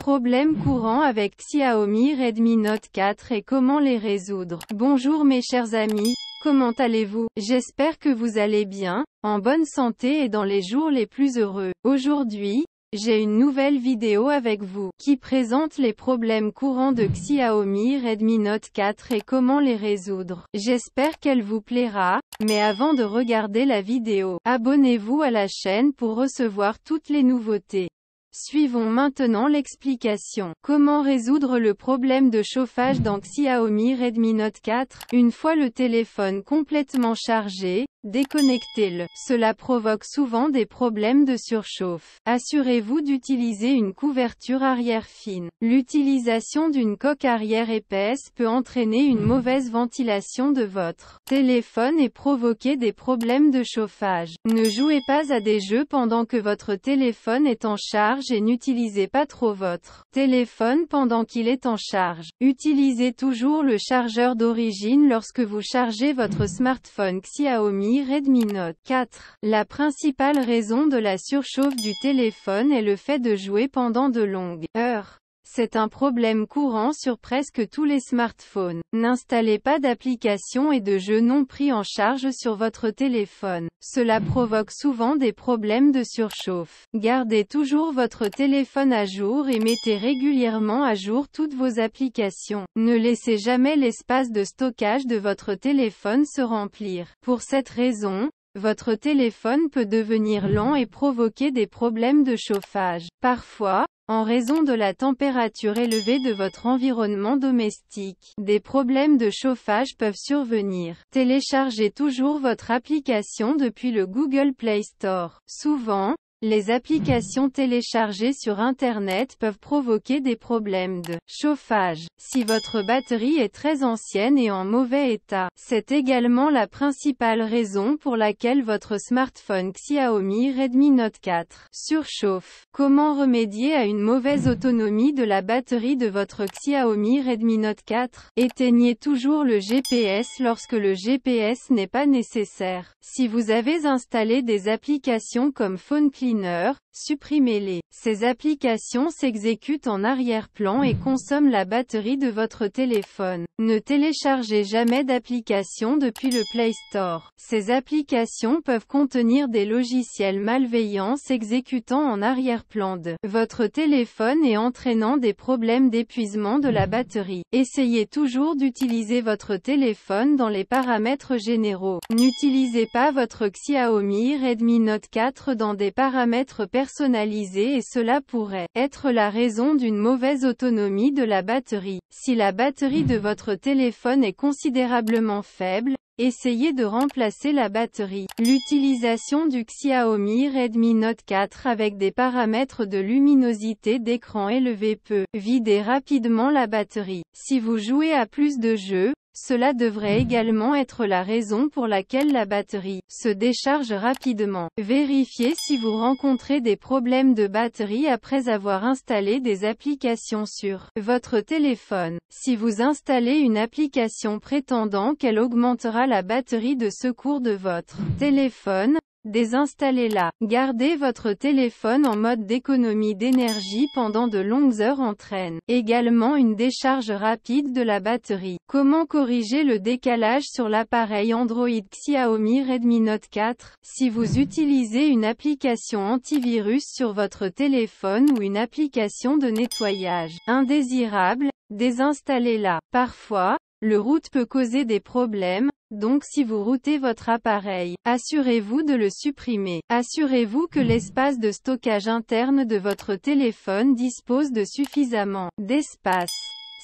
Problèmes courants avec Xiaomi Redmi Note 4 et comment les résoudre. Bonjour mes chers amis, comment allez-vous? J'espère que vous allez bien, en bonne santé et dans les jours les plus heureux. Aujourd'hui, j'ai une nouvelle vidéo avec vous, qui présente les problèmes courants de Xiaomi Redmi Note 4 et comment les résoudre. J'espère qu'elle vous plaira, mais avant de regarder la vidéo, abonnez-vous à la chaîne pour recevoir toutes les nouveautés. Suivons maintenant l'explication. Comment résoudre le problème de chauffage dans Xiaomi Redmi Note 4? Une fois le téléphone complètement chargé, déconnectez-le. Cela provoque souvent des problèmes de surchauffe. Assurez-vous d'utiliser une couverture arrière fine. L'utilisation d'une coque arrière épaisse peut entraîner une mauvaise ventilation de votre téléphone et provoquer des problèmes de chauffage. Ne jouez pas à des jeux pendant que votre téléphone est en charge et n'utilisez pas trop votre téléphone pendant qu'il est en charge. Utilisez toujours le chargeur d'origine lorsque vous chargez votre smartphone Xiaomi Redmi Note 4. La principale raison de la surchauffe du téléphone est le fait de jouer pendant de longues heures. C'est un problème courant sur presque tous les smartphones. N'installez pas d'applications et de jeux non pris en charge sur votre téléphone. Cela provoque souvent des problèmes de surchauffe. Gardez toujours votre téléphone à jour et mettez régulièrement à jour toutes vos applications. Ne laissez jamais l'espace de stockage de votre téléphone se remplir. Pour cette raison, votre téléphone peut devenir lent et provoquer des problèmes de chauffage. Parfois, en raison de la température élevée de votre environnement domestique, des problèmes de chauffage peuvent survenir. Téléchargez toujours votre application depuis le Google Play Store. Souvent, les applications téléchargées sur Internet peuvent provoquer des problèmes de chauffage. Si votre batterie est très ancienne et en mauvais état, c'est également la principale raison pour laquelle votre smartphone Xiaomi Redmi Note 4 surchauffe. Comment remédier à une mauvaise autonomie de la batterie de votre Xiaomi Redmi Note 4? Éteignez toujours le GPS lorsque le GPS n'est pas nécessaire. Si vous avez installé des applications comme Phone Cleaner, supprimez-les. Ces applications s'exécutent en arrière-plan et consomment la batterie de votre téléphone. Ne téléchargez jamais d'applications depuis le Play Store. Ces applications peuvent contenir des logiciels malveillants s'exécutant en arrière-plan de votre téléphone et entraînant des problèmes d'épuisement de la batterie. Essayez toujours d'utiliser votre téléphone dans les paramètres généraux. N'utilisez pas votre Xiaomi Redmi Note 4 dans des paramètres personnalisés et cela pourrait être la raison d'une mauvaise autonomie de la batterie. Si la batterie de votre téléphone est considérablement faible, essayez de remplacer la batterie. L'utilisation du Xiaomi Redmi Note 4 avec des paramètres de luminosité d'écran élevés peut vider rapidement la batterie. Si vous jouez à plus de jeux, cela devrait également être la raison pour laquelle la batterie se décharge rapidement. Vérifiez si vous rencontrez des problèmes de batterie après avoir installé des applications sur votre téléphone. Si vous installez une application prétendant qu'elle augmentera la batterie de secours de votre téléphone, désinstallez-la. Gardez votre téléphone en mode d'économie d'énergie pendant de longues heures entraîne également une décharge rapide de la batterie. Comment corriger le décalage sur l'appareil Android Xiaomi Redmi Note 4? Si vous utilisez une application antivirus sur votre téléphone ou une application de nettoyage indésirable, désinstallez-la. Parfois, le root peut causer des problèmes, donc si vous routez votre appareil, assurez-vous de le supprimer. Assurez-vous que l'espace de stockage interne de votre téléphone dispose de suffisamment d'espace.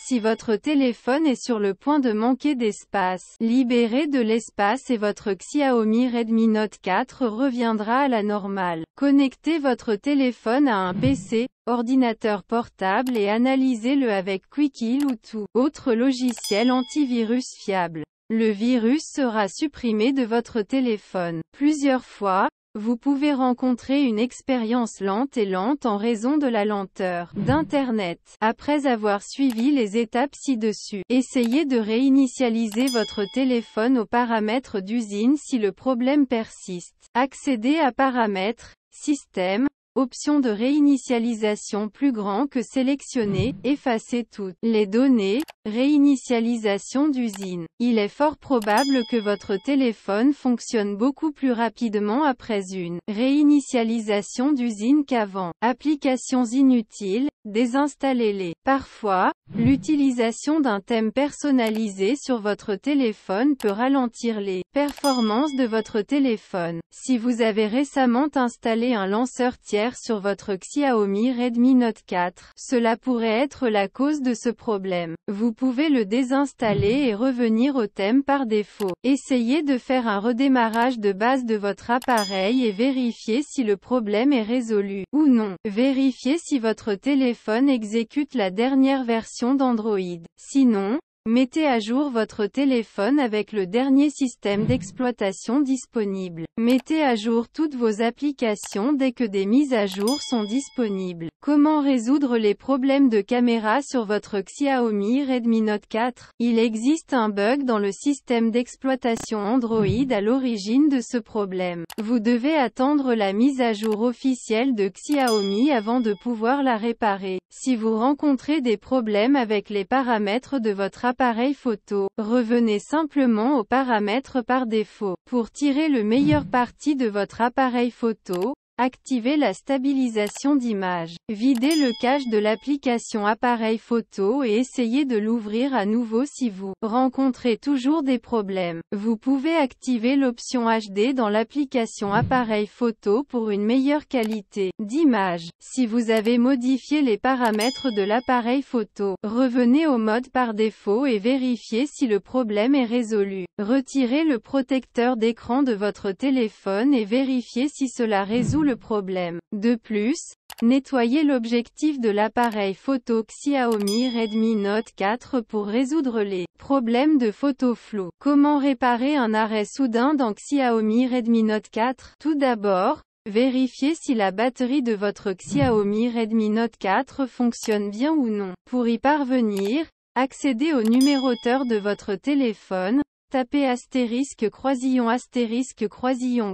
Si votre téléphone est sur le point de manquer d'espace, libérez de l'espace et votre Xiaomi Redmi Note 4 reviendra à la normale. Connectez votre téléphone à un PC, ordinateur portable et analysez-le avec Quickheal ou tout autre logiciel antivirus fiable. Le virus sera supprimé de votre téléphone. Plusieurs fois, vous pouvez rencontrer une expérience lente en raison de la lenteur d'Internet. Après avoir suivi les étapes ci-dessus, essayez de réinitialiser votre téléphone aux paramètres d'usine si le problème persiste. Accédez à Paramètres, Système, option de réinitialisation plus grand que sélectionné, effacer toutes les données, réinitialisation d'usine. Il est fort probable que votre téléphone fonctionne beaucoup plus rapidement après une réinitialisation d'usine qu'avant. Applications inutiles, désinstallez-les. Parfois, l'utilisation d'un thème personnalisé sur votre téléphone peut ralentir les performances de votre téléphone. Si vous avez récemment installé un lanceur tiers sur votre Xiaomi Redmi Note 4, cela pourrait être la cause de ce problème. Vous pouvez le désinstaller et revenir au thème par défaut. Essayez de faire un redémarrage de base de votre appareil et vérifiez si le problème est résolu ou non. Vérifiez si votre téléphone exécute la dernière version d'Android. Sinon, mettez à jour votre téléphone avec le dernier système d'exploitation disponible. Mettez à jour toutes vos applications dès que des mises à jour sont disponibles. Comment résoudre les problèmes de caméra sur votre Xiaomi Redmi Note 4? Il existe un bug dans le système d'exploitation Android à l'origine de ce problème. Vous devez attendre la mise à jour officielle de Xiaomi avant de pouvoir la réparer. Si vous rencontrez des problèmes avec les paramètres de votre appareil photo, revenez simplement aux paramètres par défaut. Pour tirer le meilleur parti de votre appareil photo, activez la stabilisation d'image. Videz le cache de l'application appareil photo et essayez de l'ouvrir à nouveau si vous rencontrez toujours des problèmes. Vous pouvez activer l'option HD dans l'application appareil photo pour une meilleure qualité d'image. Si vous avez modifié les paramètres de l'appareil photo, revenez au mode par défaut et vérifiez si le problème est résolu. Retirez le protecteur d'écran de votre téléphone et vérifiez si cela résout le problème. De plus, nettoyez l'objectif de l'appareil photo Xiaomi Redmi Note 4 pour résoudre les problèmes de photo floue. Comment réparer un arrêt soudain dans Xiaomi Redmi Note 4? Tout d'abord, vérifiez si la batterie de votre Xiaomi Redmi Note 4 fonctionne bien ou non. Pour y parvenir, accédez au numéroteur de votre téléphone. Tapez astérisque croisillon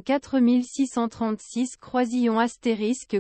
4636 croisillon astérisque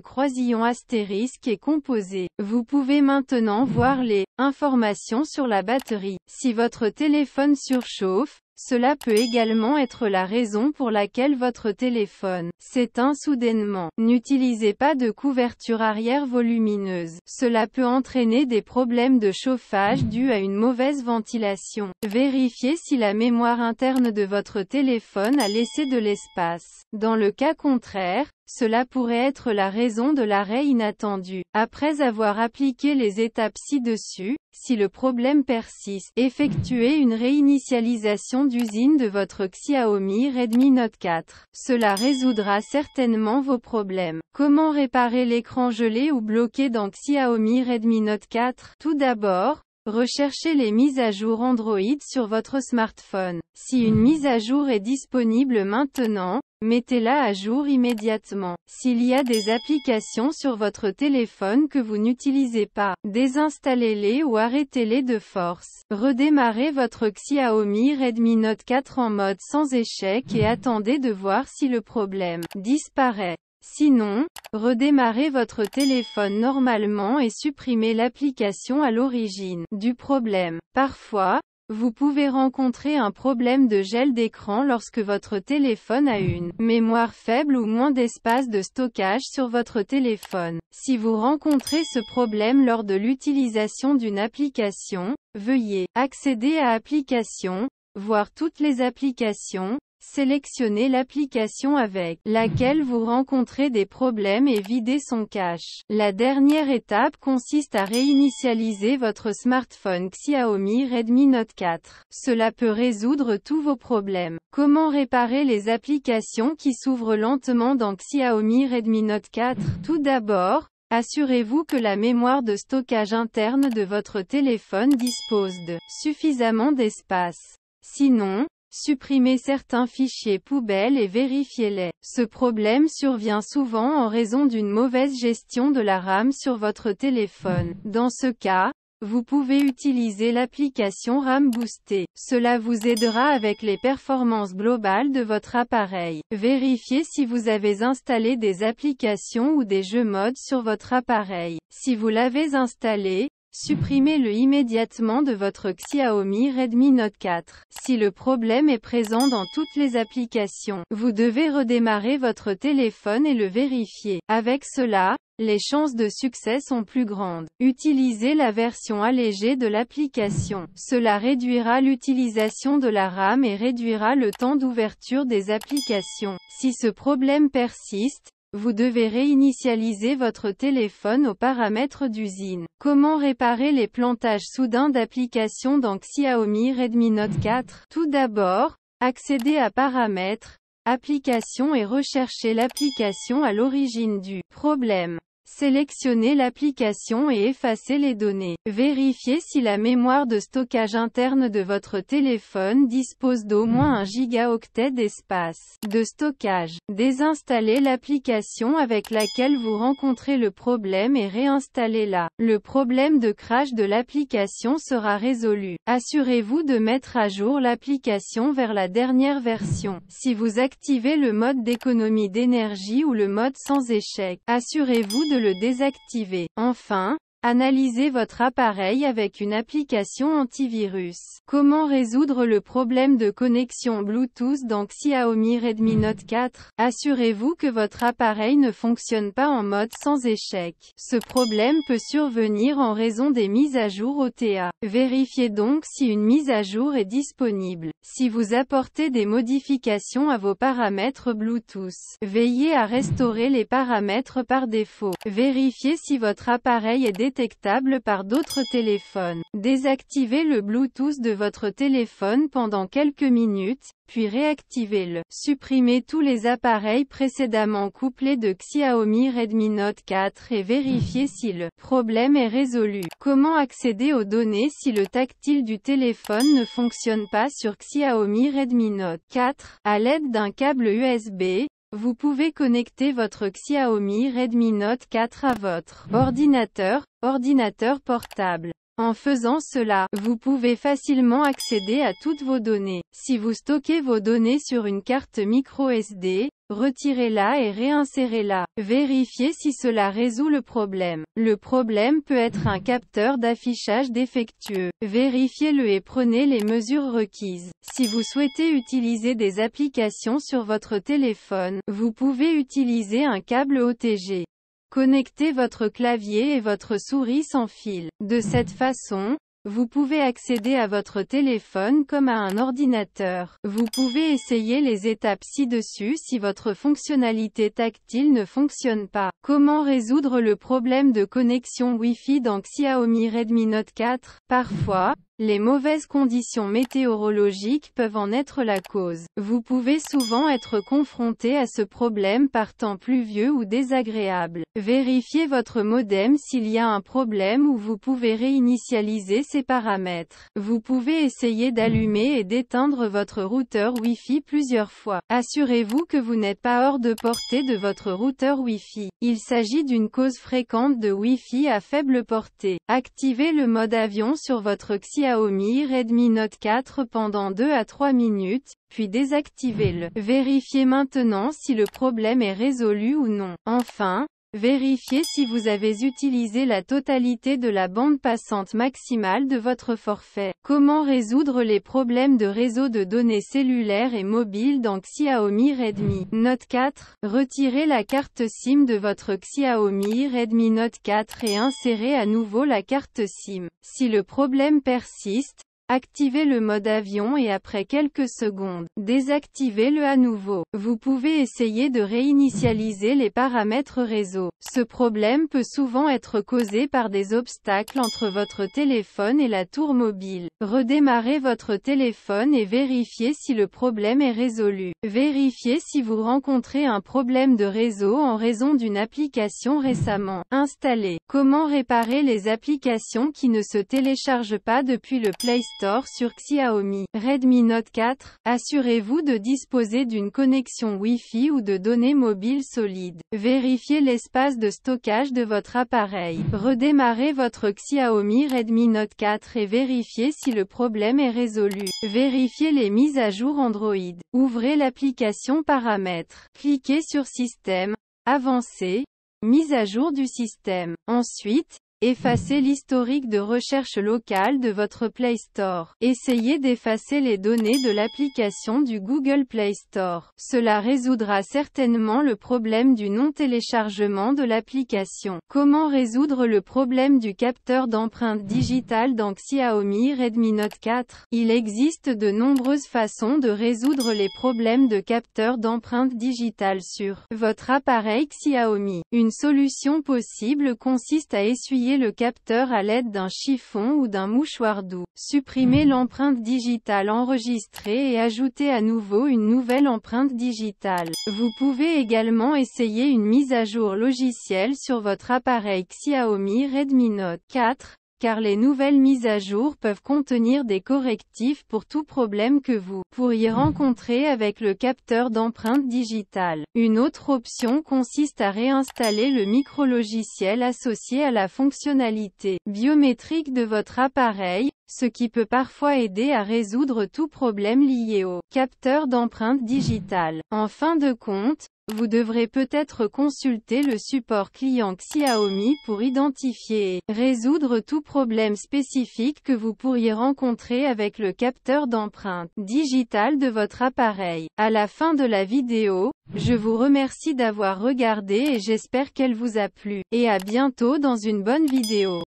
et composez. Vous pouvez maintenant voir les informations sur la batterie. Si votre téléphone surchauffe, cela peut également être la raison pour laquelle votre téléphone s'éteint soudainement. N'utilisez pas de couverture arrière volumineuse. Cela peut entraîner des problèmes de chauffage dus à une mauvaise ventilation. Vérifiez si la mémoire interne de votre téléphone a laissé de l'espace. Dans le cas contraire, cela pourrait être la raison de l'arrêt inattendu. Après avoir appliqué les étapes ci-dessus, si le problème persiste, effectuez une réinitialisation d'usine de votre Xiaomi Redmi Note 4. Cela résoudra certainement vos problèmes. Comment réparer l'écran gelé ou bloqué dans Xiaomi Redmi Note 4? Tout d'abord, recherchez les mises à jour Android sur votre smartphone. Si une mise à jour est disponible maintenant, mettez-la à jour immédiatement. S'il y a des applications sur votre téléphone que vous n'utilisez pas, désinstallez-les ou arrêtez-les de force. Redémarrez votre Xiaomi Redmi Note 4 en mode sans échec et attendez de voir si le problème disparaît. Sinon, redémarrez votre téléphone normalement et supprimez l'application à l'origine du problème. Parfois, vous pouvez rencontrer un problème de gel d'écran lorsque votre téléphone a une mémoire faible ou moins d'espace de stockage sur votre téléphone. Si vous rencontrez ce problème lors de l'utilisation d'une application, veuillez accéder à Applications, voir toutes les applications, sélectionnez l'application avec laquelle vous rencontrez des problèmes et videz son cache. La dernière étape consiste à réinitialiser votre smartphone Xiaomi Redmi Note 4. Cela peut résoudre tous vos problèmes. Comment réparer les applications qui s'ouvrent lentement dans Xiaomi Redmi Note 4? Tout d'abord, assurez-vous que la mémoire de stockage interne de votre téléphone dispose de suffisamment d'espace. Sinon, supprimez certains fichiers poubelles et vérifiez-les. Ce problème survient souvent en raison d'une mauvaise gestion de la RAM sur votre téléphone. Dans ce cas, vous pouvez utiliser l'application RAM Boosté. Cela vous aidera avec les performances globales de votre appareil. Vérifiez si vous avez installé des applications ou des jeux modes sur votre appareil. Si vous l'avez installé, supprimez-le immédiatement de votre Xiaomi Redmi Note 4. Si le problème est présent dans toutes les applications, vous devez redémarrer votre téléphone et le vérifier. Avec cela, les chances de succès sont plus grandes. Utilisez la version allégée de l'application. Cela réduira l'utilisation de la RAM et réduira le temps d'ouverture des applications. Si ce problème persiste, vous devez réinitialiser votre téléphone aux paramètres d'usine. Comment réparer les plantages soudains d'applications dans Xiaomi Redmi Note 4? Tout d'abord, accédez à Paramètres, Applications et recherchez l'application à l'origine du problème. Sélectionnez l'application et effacez les données. Vérifiez si la mémoire de stockage interne de votre téléphone dispose d'au moins 1 gigaoctet d'espace de stockage. Désinstallez l'application avec laquelle vous rencontrez le problème et réinstallez-la. Le problème de crash de l'application sera résolu. Assurez-vous de mettre à jour l'application vers la dernière version. Si vous activez le mode d'économie d'énergie ou le mode sans échec, assurez-vous de le désactiver. Enfin, analysez votre appareil avec une application antivirus. Comment résoudre le problème de connexion Bluetooth dans Xiaomi Redmi Note 4? Assurez-vous que votre appareil ne fonctionne pas en mode sans échec. Ce problème peut survenir en raison des mises à jour OTA. Vérifiez donc si une mise à jour est disponible. Si vous apportez des modifications à vos paramètres Bluetooth, veillez à restaurer les paramètres par défaut. Vérifiez si votre appareil est détectable par d'autres téléphones. Désactivez le Bluetooth de votre téléphone pendant quelques minutes, puis réactivez-le. Supprimez tous les appareils précédemment couplés de Xiaomi Redmi Note 4 et vérifiez si le problème est résolu. Comment accéder aux données si le tactile du téléphone ne fonctionne pas sur Xiaomi Redmi Note 4? À l'aide d'un câble USB, vous pouvez connecter votre Xiaomi Redmi Note 4 à votre ordinateur portable. En faisant cela, vous pouvez facilement accéder à toutes vos données. Si vous stockez vos données sur une carte micro SD, retirez-la et réinsérez-la. Vérifiez si cela résout le problème. Le problème peut être un capteur d'affichage défectueux. Vérifiez-le et prenez les mesures requises. Si vous souhaitez utiliser des applications sur votre téléphone, vous pouvez utiliser un câble OTG. Connectez votre clavier et votre souris sans fil. De cette façon, vous pouvez accéder à votre téléphone comme à un ordinateur. Vous pouvez essayer les étapes ci-dessus si votre fonctionnalité tactile ne fonctionne pas. Comment résoudre le problème de connexion Wi-Fi dans Xiaomi Redmi Note 4? Parfois, les mauvaises conditions météorologiques peuvent en être la cause. Vous pouvez souvent être confronté à ce problème par temps pluvieux ou désagréable. Vérifiez votre modem s'il y a un problème ou vous pouvez réinitialiser ses paramètres. Vous pouvez essayer d'allumer et d'éteindre votre routeur Wi-Fi plusieurs fois. Assurez-vous que vous n'êtes pas hors de portée de votre routeur Wi-Fi. Il s'agit d'une cause fréquente de Wi-Fi à faible portée. Activez le mode avion sur votre Xiaomi Redmi Note 4 pendant 2 à 3 minutes, puis désactivez-le. Vérifiez maintenant si le problème est résolu ou non. Enfin, vérifiez si vous avez utilisé la totalité de la bande passante maximale de votre forfait. Comment résoudre les problèmes de réseau de données cellulaires et mobiles dans Xiaomi Redmi Note 4? Retirez la carte SIM de votre Xiaomi Redmi Note 4 et insérez à nouveau la carte SIM. Si le problème persiste, activez le mode avion et après quelques secondes, désactivez-le à nouveau. Vous pouvez essayer de réinitialiser les paramètres réseau. Ce problème peut souvent être causé par des obstacles entre votre téléphone et la tour mobile. Redémarrez votre téléphone et vérifiez si le problème est résolu. Vérifiez si vous rencontrez un problème de réseau en raison d'une application récemment installée. Comment réparer les applications qui ne se téléchargent pas depuis le Play Store? Store sur Xiaomi Redmi Note 4. Assurez-vous de disposer d'une connexion Wi-Fi ou de données mobiles solides. Vérifiez l'espace de stockage de votre appareil. Redémarrez votre Xiaomi Redmi Note 4 et vérifiez si le problème est résolu. Vérifiez les mises à jour Android. Ouvrez l'application Paramètres. Cliquez sur Système, Avancé, Mise à jour du système. Ensuite, effacez l'historique de recherche locale de votre Play Store. Essayez d'effacer les données de l'application du Google Play Store. Cela résoudra certainement le problème du non-téléchargement de l'application. Comment résoudre le problème du capteur d'empreinte digitale dans Xiaomi Redmi Note 4? Il existe de nombreuses façons de résoudre les problèmes de capteur d'empreinte digitale sur votre appareil Xiaomi. Une solution possible consiste à essuyer le capteur à l'aide d'un chiffon ou d'un mouchoir doux. Supprimez l'empreinte digitale enregistrée et ajoutez à nouveau une nouvelle empreinte digitale. Vous pouvez également essayer une mise à jour logicielle sur votre appareil Xiaomi Redmi Note 4, car les nouvelles mises à jour peuvent contenir des correctifs pour tout problème que vous pourriez rencontrer avec le capteur d'empreinte digitale. Une autre option consiste à réinstaller le micrologiciel associé à la fonctionnalité biométrique de votre appareil, ce qui peut parfois aider à résoudre tout problème lié au capteur d'empreinte digitale. En fin de compte, vous devrez peut-être consulter le support client Xiaomi pour identifier et résoudre tout problème spécifique que vous pourriez rencontrer avec le capteur d'empreinte digitale de votre appareil. À la fin de la vidéo, je vous remercie d'avoir regardé et j'espère qu'elle vous a plu. Et à bientôt dans une bonne vidéo.